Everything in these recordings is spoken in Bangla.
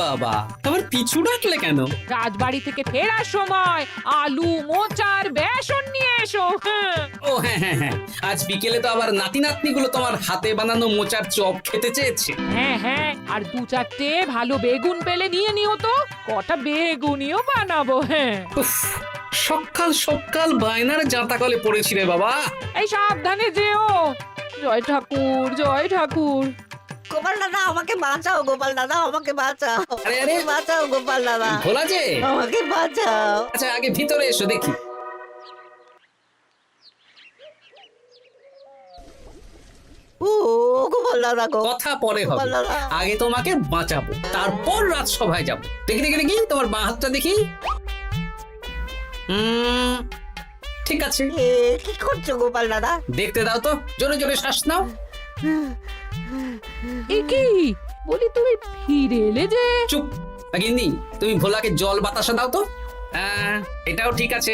বাবা, আবার পিছু ডাকলে কেন? রাজবাড়ি থেকে ফেরার সময় আলু মোচার বেসন নিয়ে এসো। হ্যাঁ। ও হ্যাঁ হ্যাঁ হ্যাঁ, আজ বিকেলে তো আবার নাতি নাতনিগুলো তোমার হাতে বানানো মোচার চপ খেতে চেয়েছে। হ্যাঁ হ্যাঁ, আর 2-4টে ভালো বেগুন পেলে নিয়ে নিও তো, কটা বেগুনিও বানাবো। হ্যাঁ, উফ, সকাল সকাল বায়নার জাঁতাকলে পড়েছি রে বাবা। এই সাবধানে যেও। জয় ঠাকুর, জয় ঠাকুর। গোপাল দাদা আমাকে বাঁচাও, গোপাল দাদা আমাকে বাঁচাও, আরে, আরে। বাঁচাও গোপাল দাদা, ভোলা যে, আমাকে বাঁচাও। আচ্ছা আগে ভিতরে এসো দেখি। ও গোপাল দাদা গো, কথা পরে হবে, গোপাল দাদা। আগে তোমাকে বাঁচাবো, তারপর রাজসভায় যাবো। দেখি দেখি দেখি তোমার বাঁ হাতটা দেখি। ঠিক আছে, এ কি করছো গোপাল দাদা? দেখতে দাও তো, জোরে জোরে শ্বাস নাও। এ কি বলি, তুমি ফিরে এলে যে? চুপ গিন্নি, তুমি ভোলাকে জল বাতাসা দাও তো। এটাও ঠিক আছে।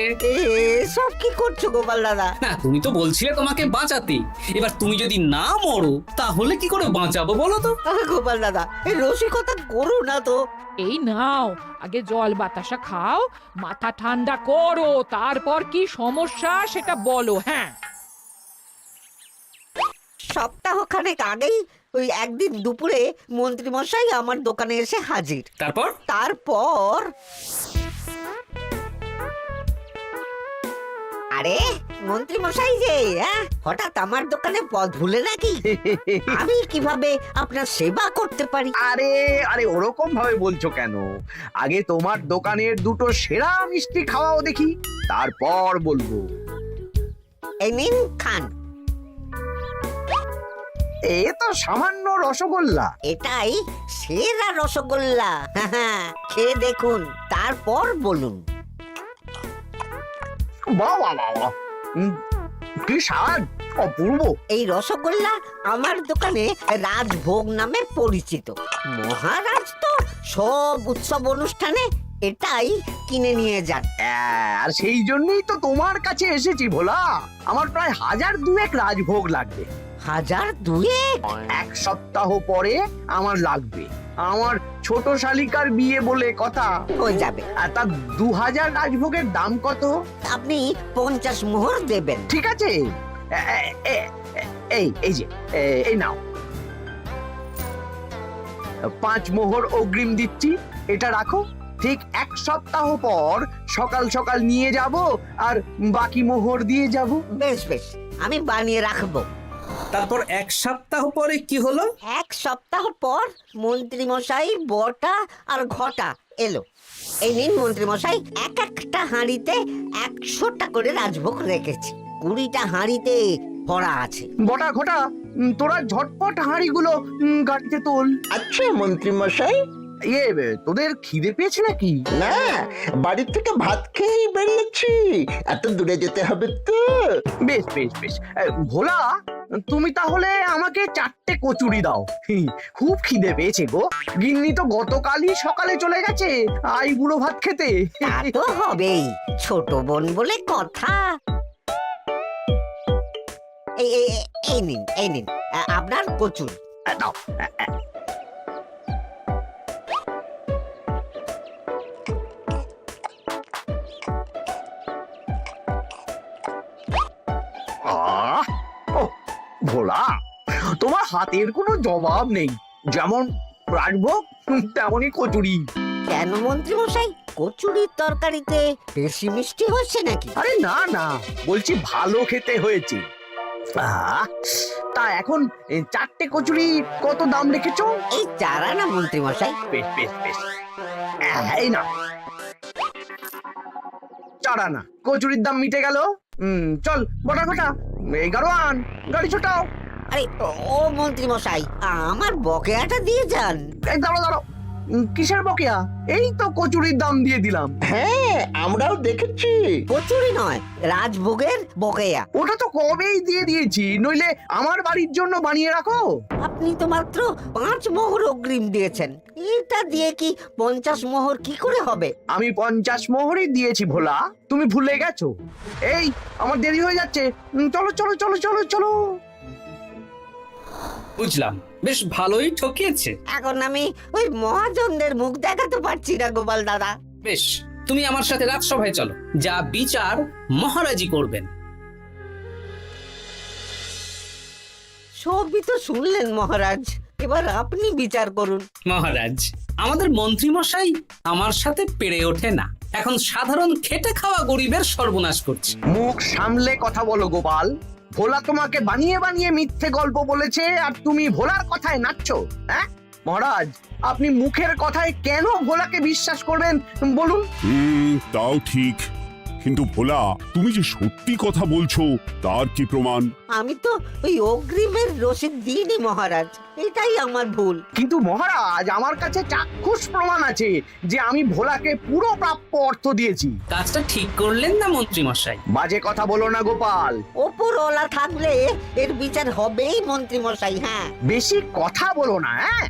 সব কি করছো গোপাল দাদা? না, তুমি তো বলছিলে তোমাকে বাঁচাতে, এবার তুমি যদি না মরো তাহলে কি করে বাঁচাবো বলো তো? গোপাল দাদা এই রসিকতা করো না তো। এই নাও, আগে জল বাতাসা খাও, মাথা ঠান্ডা করো, তারপর কি সমস্যা সেটা বলো। হ্যাঁ, সপ্তাহখানেক আগেই ওই একদিন দুপুরে মন্ত্রী মশাই আমার দোকানে এসে হাজির। তারপর তারপর আরে মন্ত্রী মশাই যে হঠাৎ আমার দোকানে পদ ভুলে নাকি? আমি কিভাবে আপনার সেবা করতে পারি? আরে আরে ওরকম ভাবে বলছো কেন? আগে তোমার দোকানের দুটো সেরা মিষ্টি খাওয়াও দেখি, তারপর বলবো। এই নিন খান। এ তো সামান্য রসগোল্লা। এটাই সেরা রসগোল্লা। খেয়ে দেখুন, তারপর বলুন। বাহ বাহ বাহ বাহ। কি স্বাদ, অপূর্ব। এই রসগোল্লা আমার দোকানে রাজভোগ নামে পরিচিত। মহারাজ তো সব উৎসব অনুষ্ঠানে এটাই কিনে নিয়ে যান। আর সেই জন্যই তো তোমার কাছে এসেছি ভোলা। আমার প্রায় 1002 রাজভোগ লাগবে। 1002? এক সপ্তাহ পরে আমার লাগবে। আমার ছোট শালিকার বিয়ে বলে কথা। হয়ে যাবে। আর তার 2000 রাজভোগের দাম কত? আপনি 50 মোহর দেবেন। ঠিক আছে, এই যে এই নাও, 5 মোহর অগ্রিম দিচ্ছি, এটা রাখো। ঠিক এক সপ্তাহ পর সকাল সকাল নিয়ে যাব আর বাকি মোহর দিয়ে যাব। বেশ বেশ, আমি বানিয়ে রাখবো। তারপর এক সপ্তাহ পরে কি হলো? এক সপ্তাহ পর মন্ত্রী মশাই বটা আর ঘটা এলো। এই নিন মন্ত্রী মশাই, এক একটা হাঁড়িতে 100টা করে রাজভোগ রেখেছি। 20টা হাঁড়িতে ভরা আছে। বটা ঘটা, তোরা ঝটপট হাঁড়িগুলো গাড়িতে তোল। আচ্ছা মন্ত্রী মশাই। তোদের খিদে পেয়েছে নাকি? না, বাড়ি থেকে ভাত খেয়েই বেরিয়েছি, এত দূরে যেতে হবে তো। বেশ বেশ বেশ। ভোলা, তুমি তাহলে আমাকে 4টে কচুরি দাও। খুব খিদে পেয়েছে গো। গিন্নি তো গতকালই সকালে চলে গেছে আইবুড়ো ভাত খেতে। তা তো হবেই, ছোট বোন বলে কথা। এই নিন, এই নিন আপনার কচুর। দাও। ভোলা, তোমার হাতের কোনো জবাব নেই। যেমন রাজভোগ তেমনই কচুরি। কেন মন্ত্রী মশাই, কচুরির তরকারিতে বেশি মিষ্টি হচ্ছে নাকি? আরে না না, বলছি ভালো খেতে হয়েছে। তা এখন 4টে কচুরি কত দাম রেখেছো? এই 4 আনা মন্ত্রী মশাই। বেশ বেশ বেশ, এই না 4 আনা। কচুরির দাম মিটে গেল। চল বটা ঘটা, 11 আন, গাড়ি ছোটাও। আরে ও মন্ত্রী মশাই, আমার বকেয়াটা দিয়ে যান। এই দাঁড়াও দাঁড়াও, কিসের বকেয়া? এই তো কচুরির দাম দিয়ে দিলাম। হ্যাঁ, আমরাও দেখেছি। কচুরি নয়, রাজভোগের বকেয়া। ওটা তো কবেই দিয়ে দিয়েছি, নইলে আমার বাড়ির জন্য বানিয়ে রাখো। আপনি তো মাত্র 5 মোহর অগ্রিম দিয়েছেন, এটা দিয়ে কি 50 মোহর কি করে হবে? আমি 50 মোহরই দিয়েছি ভোলা, তুমি ভুলে গেছো। এই আমার দেরি হয়ে যাচ্ছে, চলো চলো চলো চলো চলো। বুঝলাম, বেশ ভালোই ঠকিয়েছে। এখন আমি ওই মহাজনদের মুখ দেখাতে পারছি না গোপাল দাদা। বেশ, তুমি আমার সাথে রাজসভায় চলো, যা বিচার মহারাজই করবেন। সবই তো শুনলেন মহারাজ, এবার আপনি বিচার করুন। মহারাজ, আমাদের মন্ত্রী মশাই আমার সাথে পেরে ওঠে না, এখন সাধারণ খেটে খাওয়া গরিবের সর্বনাশ করছে। মুখ সামলে কথা বলো গোপাল। ভোলা তোমাকে বানিয়ে বানিয়ে মিথ্যে গল্প বলেছে আর তুমি ভোলার কথায় নাচছো, হ্যাঁ? মহারাজ, আপনি মুখের কথায় কেন ভোলাকে বিশ্বাস করবেন বলুন? তাও ঠিক, কিন্তু ভোলা, তুমি যে সত্যি কথা বলছো তার কি প্রমাণ? আমি তো ওই অগ্রিমের রসিদ দিইনি মহারাজ, এটাই আমার ভুল। কিন্তু মহারাজ, আমার কাছে চাক্ষুষ প্রমাণ আছে যে আমি ভোলাকে পুরো প্রাপ্য অর্থ দিয়েছি। কাজটা ঠিক করলেন না মন্ত্রী মশাই? বাজে কথা বলো না গোপাল। ওপরওয়ালা থাকলে এর বিচার হবেই মন্ত্রী মশাই। হ্যাঁ, বেশি কথা বলো না, হ্যাঁ?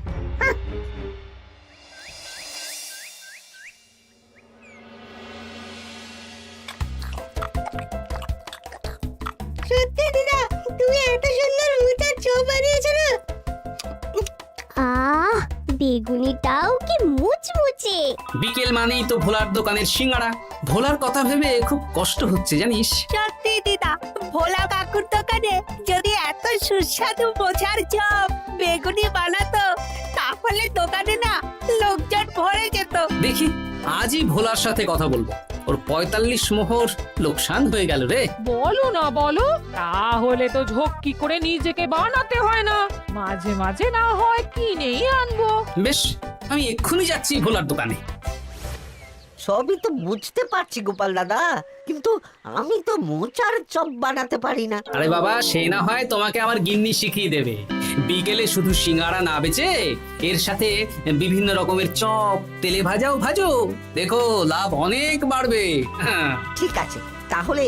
সত্যি দিদা, তুমি এত সুন্দর মোচার চপ বানিয়েছো না? আহ, বেগুনিটাও কি মুচমুচে। বিকেল মানেই তো ভোলার দোকানের সিঙ্গাড়া। ভোলার কথা ভেবে খুব কষ্ট হচ্ছে জানিস। সত্যি দিদা, ভোলা কাকুর দোকানে যদি এত সুস্বাদু মোচার চপ বেগুনি বানাতো তাহলে দোকানে না লোকজন ভরে যেত। দেখি, আজই ভোলার সাথে কথা বলবো। ওর 45 মোহর লোকসান হয়ে গেল রে। বলো না বলো, তাহলে তো ঝক্কি করে নিজেকে বানাতে হয় না, মাঝে মাঝে না হয় কিনেই আনবো। বেশ, আমি এক্ষুনি যাচ্ছি ভোলার দোকানে। সবই তো বুঝতে পারছি গোপাল দাদা, কিন্তু আমি তো মোচার চপ বানাতে পারি না। আরে বাবা, সে না হয় তোমাকে আমার গিন্নি শিখিয়ে দেবে। বিকেলে শুধু সিঙ্গাড়া না বেচে এর সাথে বিভিন্ন রকমের চপ, তেলে ভাজাও ভাজো, দেখো লাভ অনেক বাড়বে। হ্যাঁ, ঠিক আছে, তাহলে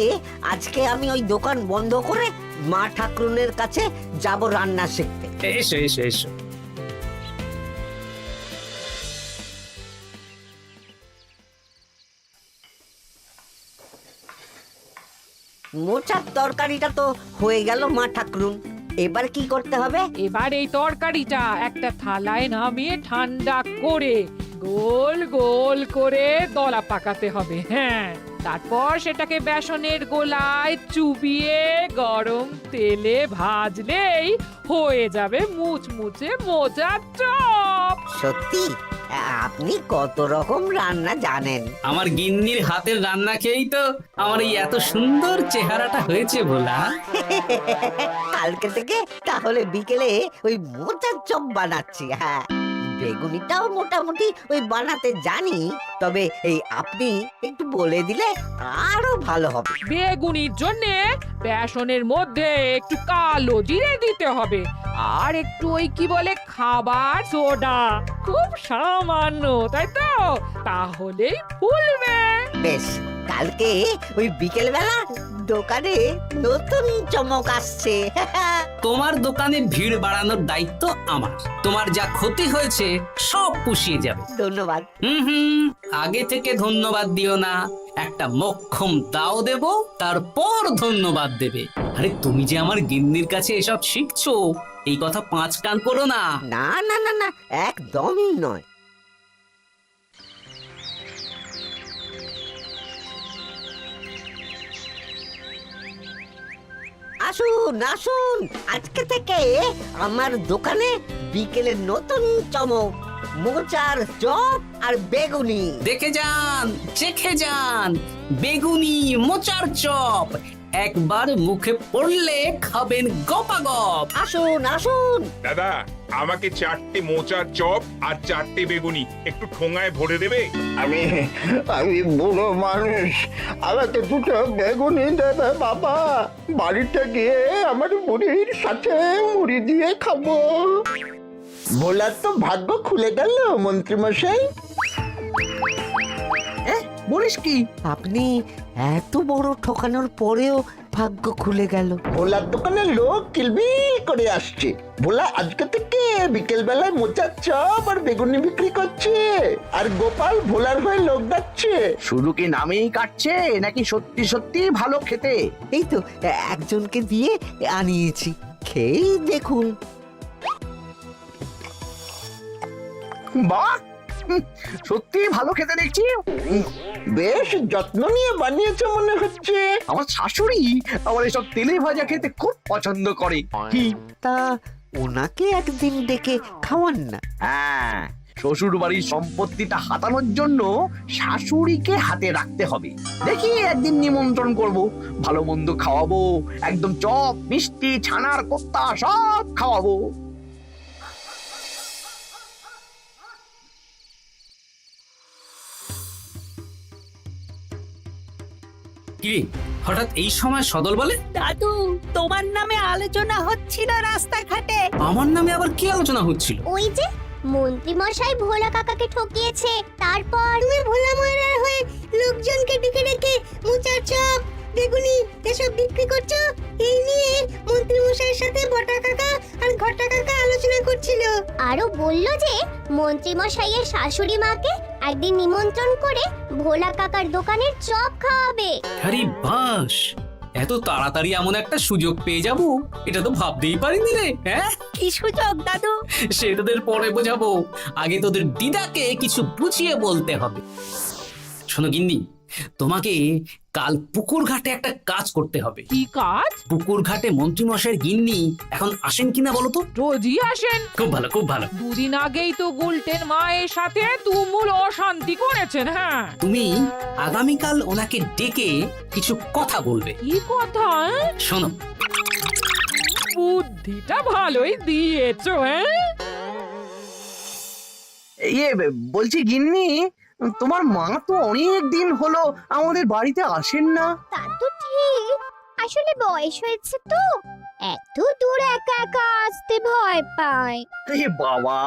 আজকে আমি ওই দোকান বন্ধ করে মা ঠাকুরনের কাছে যাব রান্না শিখতে। এসো এসো এসো। মোচার তরকারিটা তো হয়ে গেল মা ঠাকুরুন, এবার কি করতে হবে? এবার এই তরকারিটা একটা থালায় নামিয়ে ঠান্ডা করে গোল গোল করে দলা পাকাতে হবে। হ্যাঁ, তারপর সেটাকে বেসনের গোলায় চুবিয়ে গরম তেলে ভাজলেই হয়ে যাবে মুচমুচে মোচার চপ। সত্যি আপনি কত রকম রান্না জানেন। আমার গিন্নির হাতের রান্না খেয়েই তো আমার এই এত সুন্দর চেহারাটা হয়েছে ভোলা। কালকে থেকে তাহলে বিকেলে ওই মোচার চপ বানাচ্ছি। হ্যাঁ, বেগুনিটাও মোটামুটি ওই বানাতে জানি, তবে এই আপনি একটু বলে দিলে আরো ভালো হবে। বেগুনির জন্যে বেসনের মধ্যে একটু কালো জিরে দিতে হবে, আর একটু ওই কি বলে খাবার সোডা, খুব সামান্য, তাই তো? তাহলেই ফুলবে। বেশ, কালকে ওই বিকেল বেলা দোকানে নতুন চমক আসছে। তোমার দোকানে ভিড় বাড়ানোর দায়িত্ব আমার। তোমার যা ক্ষতি হয়েছে সব পুষিয়ে যাবে। ধন্যবাদ। হুম, আগে থেকে ধন্যবাদ দিও না, একটা মোক্ষম দাও দেব, তারপর ধন্যবাদ দেবে। আরে তুমি যে আমার গিন্নির কাছে এসব শিখছো, এই কথা 5 কান করো না। না না না না, একদমই নয়। আসুন আসুন, আজকে থেকে আমার দোকানে বিকেলের নতুন চমক, মোচার চপ আর বেগুনি। দেখে যান, চেখে যান, বেগুনি মোচার চপ একবার মুখে পড়লে খাবেন গপাগপ। আসুন আসুন। দাদা, আমাকে 4টে মোচার চপ আর 4টে বেগুনি একটু ঠোঙায় ভরে দেবে? আমি আমি বুড়ো মানুষ, আমাকে দুটো বেগুনি দেবে বাবা। বাড়িতে গিয়ে আমার মুড়ির সাথে মুড়ি দিয়ে খাবো। ভোলার তো ভাগ্য খুলে গেল মন্ত্রী মশাই। বলিস কি? আপনি এত বড় ঠকানোর পরেও ভাগ্য খুলে গেল। ভোলার দোকানে লোক কিলবিল করে আসছে। ভোলা আজকে থেকে বিকেল বেলায় মোচার চপ আর বেগুনি বিক্রি করছে, আর গোপাল ভোলার হয়ে লোক ডাকছে। শুধু কি নামেই কাটছে নাকি সত্যি সত্যি ভালো খেতে? এই তো একজনকে দিয়ে আনিয়েছি, খেয়েই দেখুন। বাহ, সত্যি ভালো খেতে দেখছি। বেশ যত্ন নিয়ে বানিয়েছে মনে হচ্ছে। আমার শাশুড়ি আমার এসব তেলে ভাজা খেতে খুব পছন্দ করে। তা ওনাকে একদিন ডেকে খাওয়ান না। হ্যাঁ, শ্বশুর বাড়ির সম্পত্তিটা হাতানোর জন্য শাশুড়িকে হাতে রাখতে হবে। দেখি একদিন নিমন্ত্রণ করব, ভালো মন্দ খাওয়াবো, একদম চপ মিষ্টি ছানার কোপ্তা সব খাওয়াবো। কি হঠাৎ এই সময় সদল বলে? দাদু, তোমার নামে আলোচনা হচ্ছিল রাস্তাঘাটে। আমার নামে আবার কি আলোচনা হচ্ছিল? ওই যে মন্ত্রী মশাই ভোলা কাকাকে ঠকিয়েছে, তারপর তুমি ভোলা ময়রার হয়ে লোকজনকে ডেকে ডেকে মোচার চপ বেগুনি এসব বিক্রি করছো, এই নিয়ে মন্ত্রী মশাইয়ের সাথে বটা কাকা আর ঘটা কাকা আলোচনা করছিল। আরো বলল যে মন্ত্রী মশাইয়ের শাশুড়ি মাকে একদিন নিমন্ত্রণ করে ভোলা কাকার দোকানের চপ খাওয়াবে। আরে বাস, এত তাড়াতাড়ি এমন একটা সুযোগ পেয়ে যাব এটা তো ভাবতেই পারিনি রে। হ্যাঁ, কি সুযোগ দাদু? সে তোদের পরে বোঝাবো, আগে তোদের দিদাকে কিছু বুঝিয়ে বলতে হবে। শোনো গিন্নি, তোমাকে কাল পুকুর ঘাটে একটা কাজ করতে হবে। কি কাজ? পুকুর ঘাটে মন্ত্রীমশাইয়ের গিন্নি এখন আসেন কিনা বলো তো? রোজই আসেন। খুব ভালো, খুব ভালো। দুদিন আগেই তো গুলটেন মায়ের সাথে তুমুল অশান্তি করেছেন। হ্যাঁ, তুমি আগামীকাল ওনাকে ডেকে কিছু কথা বলবে। কি কথা? শোনো, বুদ্ধিটা ভালোই দিয়েছো। হ্যাঁ, ইয়ে বলছি গিন্নি, তোমার মা তো অনেক দিন হলো আমাদের বাড়িতে আসেন না। তা তো ঠিক, আসলে বয়স হয়েছে তো, এত দূর একা একা আসতে ভয় পায়। এ বাবা,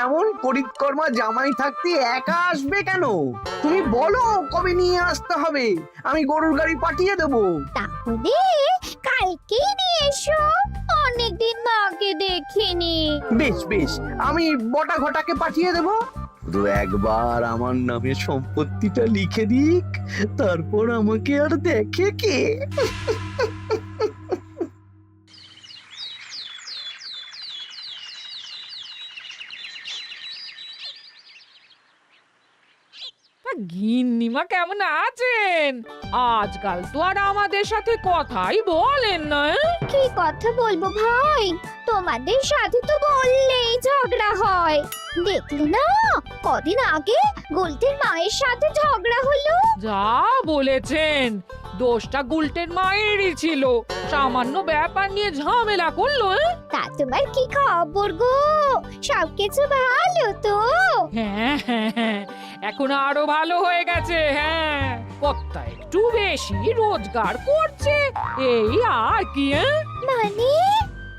এমন পরিকর্মা জামাই থাকতে একা আসবে কেন? তুমি বলো কবে নিয়ে আসতে হবে, আমি গরুর গাড়ি পাঠিয়ে দেবো। তাহলে কালকেই নিয়ে এসো, অনেকদিন মাকে দেখিনি। বেশ বেশ, আমি বটা ঘটাকে পাঠিয়ে দেবো। শুধু একবার আমার নামে সম্পত্তিটা লিখে দিক, তারপর আমাকে আর দেখে কে। তা গিন্নিমা কেমন আছেন? আজকাল তো আর আমাদের সাথে কথাই বলেন না। কি কথা বলবো ভাই, তোমাদের সাথে তো বললেই ঝগড়া হয়। দেখলে না, কদিন আগে গোলটের মায়ের সাথে ঝগড়া হলো। যা বলেছেন, দোষটা গুলটেন মায়েরই ছিল। সামান্য ব্যাপার নিয়ে ঝামেলা করলো। তা তোমার কি খবর গো, সবকিছু ভালো তো? হ্যাঁ হ্যাঁ হ্যাঁ, এখন আরো ভালো হয়ে গেছে। হ্যাঁ, কর্তা একটু বেশি রোজগার করছে, এই আর কি। মানে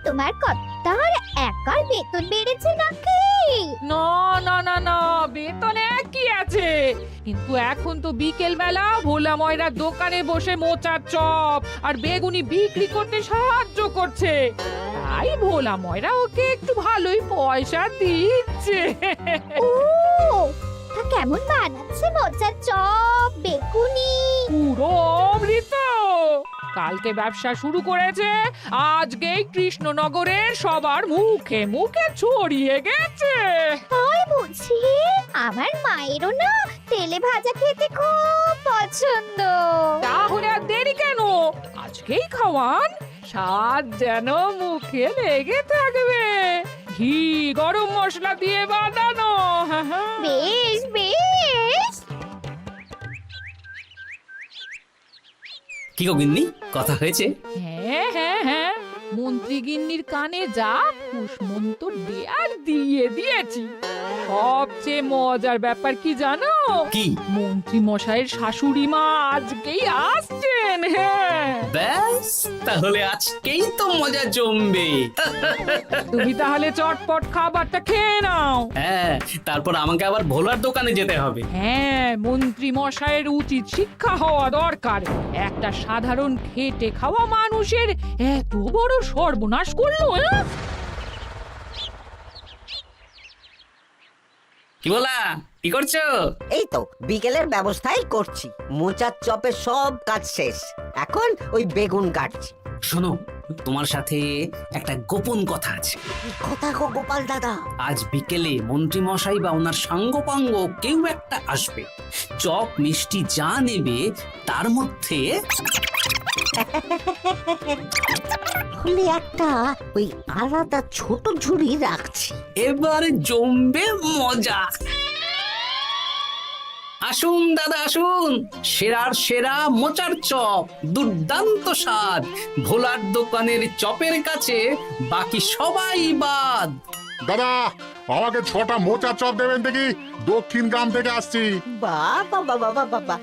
তোমার কর্তার একার বেতন বেড়েছে নাকি? না না না না, বেতনে কি আছে, কিন্তু এখন তো বিকেল বেলা ভোলা ময়রার দোকানে বসে মোচার চপ আর বেগুনি বিক্রি করতে সাহায্য করছে, তাই ভোলা ময়রা ওকে একটু ভালোই পয়সা দিচ্ছে। ও, তা কেমন বানাচ্ছে মোচার চপ বেগুনি? পুরো অমৃত। কালকে ব্যবসা শুরু করেছে, আজকেই কৃষ্ণনগরের সবার মুখে মুখে ছড়িয়ে গেছে। তাই বুঝি? আমার মায়েরও না তেলে ভাজা খেতে খুব পছন্দ। তাহলে আর দেরি কেন, আজকেই খাওয়ান, স্বাদ যেন মুখে লেগে থাকবে। ঘি গরম মশলা দিয়ে বানানো। বেশ বেশ। কি গো গিন্নি, কথা হয়েছে? হ্যাঁ হ্যাঁ হ্যাঁ, মন্ত্রী গিন্নির কানে যা ফুসমন্ত দেয়ার দিয়ে দিয়েছি। সবচেয়ে মজার ব্যাপার কি জানো? কি? মন্ত্রী মশাইয়ের শাশুড়ি মা আজকেই আসছেন। হ্যাঁ, ব্যাস, তাহলে আজকেই তো মজা জমবে। তুমি তাহলে চটপট খাবারটা খেয়ে নাও। হ্যাঁ, তারপর আমাকে আবার ভোলার দোকানে যেতে হবে। হ্যাঁ, মন্ত্রী মশাইয়ের উচিত শিক্ষা হওয়া দরকার। একটা সাধারণ খেটে খাওয়া মানুষের এত বড় সর্বনাশ করলো। কি বলা, কি করছো? এই তো বিকেলের ব্যবস্থাই করছি, মোচার চপের সব কাজ শেষ, এখন ওই বেগুন কাটছি। শোনো, তোমার সাথে একটা গোপন কথা আছে। কি কথা গো গোপাল দাদা? আজ বিকেলে মন্ত্রী মশাই বা ওনার সাঙ্গপাঙ্গ কেউ একটা আসবে, চপ মিষ্টি যা নেবে তার মধ্যে তাহলে একটা ওই আলাদা ছোট ঝুড়ি রাখছি। এবার জমবে মজা। আসুন দাদা আসুন, সেরার সেরা মোচার চপ, দুর্দান্ত স্বাদ। ভোলার দোকানের চপের কাছে বাকি সবাই বাদ। দাদা আমাকে 6টা মোচা চপ দেবেন দেখি, দক্ষিণ গ্রাম থেকে আসছি। বাবা বাবা বাবা,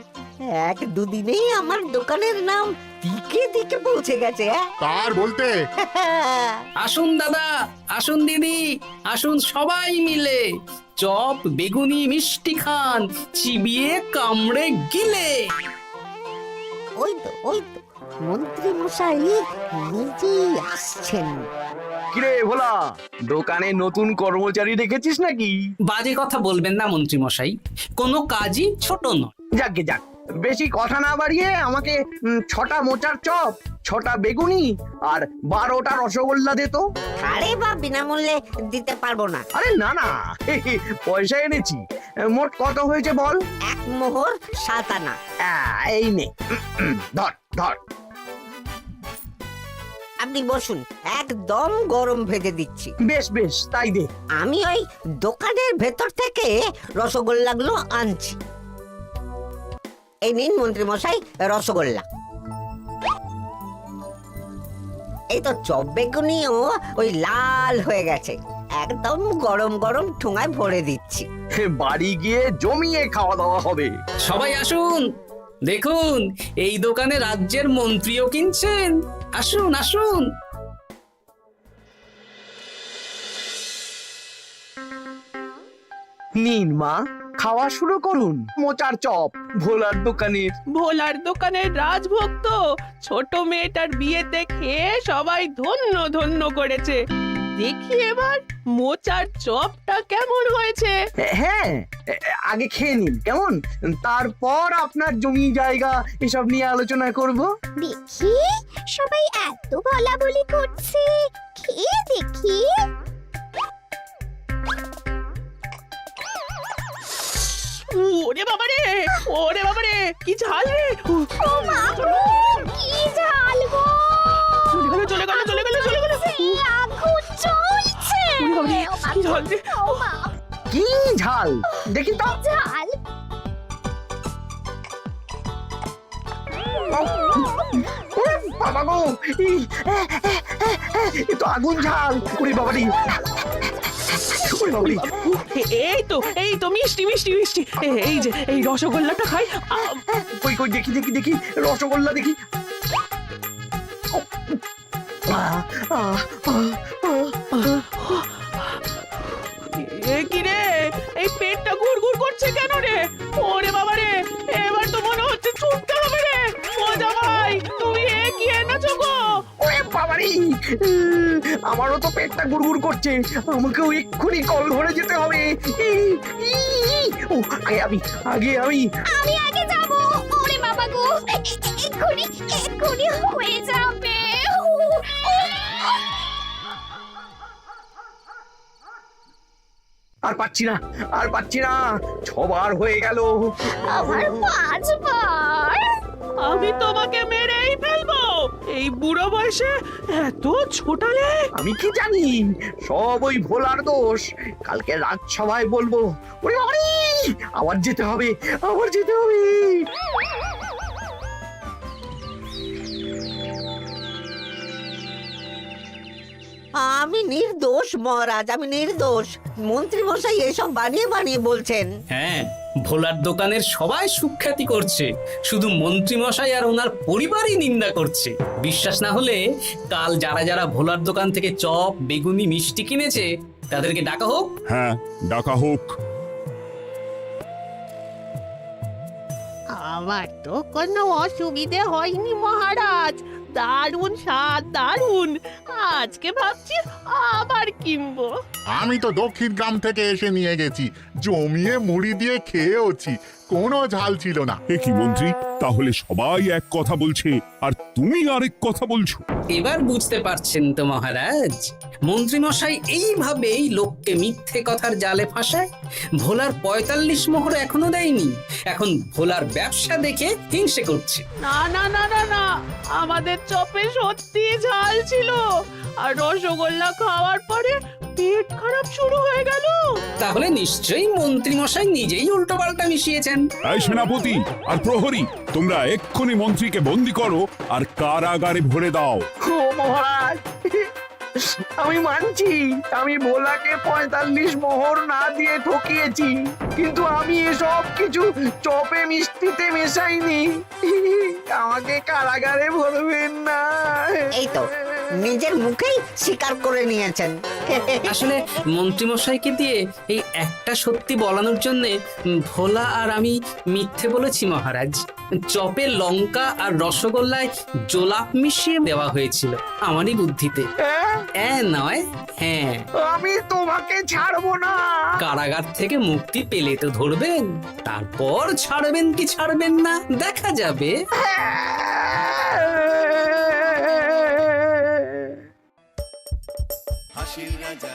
এক দুদিনেই আমার দোকানের নাম দিকে দিকে পৌঁছে গেছে। তার বলতে আসুন দাদা আসুন দিদি, আসুন সবাই মিলে চপ বেগুনি মিষ্টি খান, চিবিয়ে কামড়ে গিলে। ওই তো মন্ত্রী মশাই নিজেই আসছেন। কিরে ভোলা, দোকানে নতুন কর্মচারী রেখেছিস নাকি? বাজে কথা বলবেন না মন্ত্রী মশাই, কোনো কাজই ছোট নয়। যাকে যাক, বেশি কথা না বাড়িয়ে আমাকে 6টা মোচার চপ, 6টা বেগুনি আর 12টা রসগোল্লা দে তো। আরে বা বিনামূল্যে দিতে পারবো না। আরে না না, পয়সা এনেছি। মোট কত হয়েছে বল? 1 মোহর 7 আনা। এই নে, ধর ধর। আপনি বসুন, একদম গরম ভেজে দিচ্ছি। বেশ বেশ, তাই দে। আমি ওই দোকানের ভেতর থেকে রসগোল্লাগুলো আনছি। এই নিন মন্ত্রী মশাই রসগোল্লা। এই তো চপ বেগুনিও ওই লাল হয়ে গেছে, একদম গরম গরম ঠোঙায় ভরে দিচ্ছি। বাড়ি গিয়ে জমিয়ে খাওয়া দাওয়া হবে। সবাই আসুন, দেখুন এই দোকানে রাজ্যের মন্ত্রীও কিনছেন। আসুন আসুন। নিন মা, খাওয়া শুরু করুন মোচার চপ ভোলার দোকানের। ভোলার দোকানের রাজভোগ তো ছোট মেয়েটার বিয়েতে খেয়ে সবাই ধন্য ধন্য করেছে। দেখি এবার মোচার চপটা কেমন হয়েছে। হ্যাঁ, আগে খেয়ে নিন কেমন, তারপর আপনার জমি জায়গা এসব নিয়ে আলোচনা করব। দেখি সবাই এত বলা বলি করছে, খেয়ে দেখি। ওরে বাবারে, ওরে বাবারে, কি ঝাল রে! ও মা গো, কি ঝাল গো! চলে গেল চলে গেল চলে গেল চলে গেল! সেই আগুন জ্বলছে। ওরে বাবারে, কি ঝাল রে! ও মা, কি ঝাল দেখি তো। ঝাল! বাবা গো, এ তো আগুন ঝাল। ওরে বাবারি, ওরে বাবারি। এই তো মিষ্টি মিষ্টি মিষ্টি। এই যে এই রসগোল্লাটা খাই। কই কই দেখি দেখি দেখি, রসগোল্লা দেখি। কি রে, এই পেটটা গুড়গুড় করছে কেন রে? ওরে বাবা রে, এবার তো মনে হচ্ছে ছুটতে হবে রে। ও জামাই, তুমি কি এনেছো গো? ওরে বাবারি, আমারও তো পেটটা গুড়গুড় করছে, আমাকেও এক্ষুনি কল ঘরে যেতে হবে। ও আগে আমি আমি আগে যাব। ওরে বাবা গো, এক্ষুনি হয়ে যাবে। আর পাচ্ছি না, আর পাচ্ছি না, 6বার হয়ে গেল। আমার 5 বার। আমি তোমাকে মেরেই ফেলবো। এই বুড়ো বয়সে এত ছোটালে? আমি কি জানি, সব ওই ভোলার দোষ। কালকে রাজসভায় বলবো। ওরে বাবারি, আবার যেতে হবে, আবার যেতে হবে। আমি নির্দোষ মহারাজ, আমি নির্দোষ। মন্ত্রী মশাই এসব বানিয়ে বানিয়ে বলছেন। হ্যাঁ, ভোলার দোকানের সবাই সুখ্যাতি করছে, শুধু মন্ত্রী মশাই আর ওনার পরিবারই নিন্দা করছে। বিশ্বাস না হলে কাল যারা যারা ভোলার দোকান থেকে চপ বেগুনি মিষ্টি কিনেছে তাদেরকে ডাকা হোক। হ্যাঁ, ডাকা হোক। আমার তো কোনো অসুবিধে হয়নি মহারাজ। দারুণ স্বাদ, দারুণ। আজকে ভাবছি আবার কিনবো। আমি তো দক্ষিণ গ্রাম থেকে এসে নিয়ে গেছি, জমিয়ে মুড়ি দিয়ে খেয়েওছি। কোনো ঝাল ছিল না। এ কি মন্ত্রী, তাহলে সবাই এক কথা বলছে আর তুমি আরেক কথা বলছো? এবার বুঝতে পারছেন তো মহারাজ, মন্ত্রী মশাই এইভাবেই লোককে মিথ্যে কথার জালে ফাঁসায়। ভোলার ৪৫ মোহর এখনো দেয়নি, এখন ভোলার ব্যবসা দেখে হিংসে করছে। না না না না না, আমাদের চপে সত্যি ঝাল ছিল, আর রসগোল্লা খাওয়ার পরে পেট খারাপ শুরু হয়ে গেল। তাহলে নিশ্চয়ই মন্ত্রী মশাই নিজেই উল্টো পাল্টা মিশিয়েছেন। এই সেনাপতি আর প্রহরী, তোমরা এক্ষুনি মন্ত্রীকে বন্দি করো আর কারাগারে ভরে দাও। ও মহারাজ, আমি মানছি আমি ভোলাকে ৪৫ মোহর না দিয়ে ঠকিয়েছি, কিন্তু আমি এসব কিছু চপে মিষ্টিতে মেশাইনি। আমাকে কারাগারে ভরবেন না। এই তো নিজের মুখেই স্বীকার করে নিয়েছেন। আসলে মন্ত্রী মশাইকে দিয়ে এই একটা সত্যি বলানোর জন্য ভোলা আর আমি মিথ্যে বলেছি মহারাজ। চপে লঙ্কা আর রসগোল্লায় জোলাপ মিশিয়ে দেওয়া হয়েছিল আমারই বুদ্ধিতে। নয়, হ্যাঁ। আমি তোমাকে ছাড়বো না। কারাগার থেকে মুক্তি পেলে তো ধরবেন, তারপর ছাড়বেন কি ছাড়বেন না দেখা যাবে। হাসির রাজা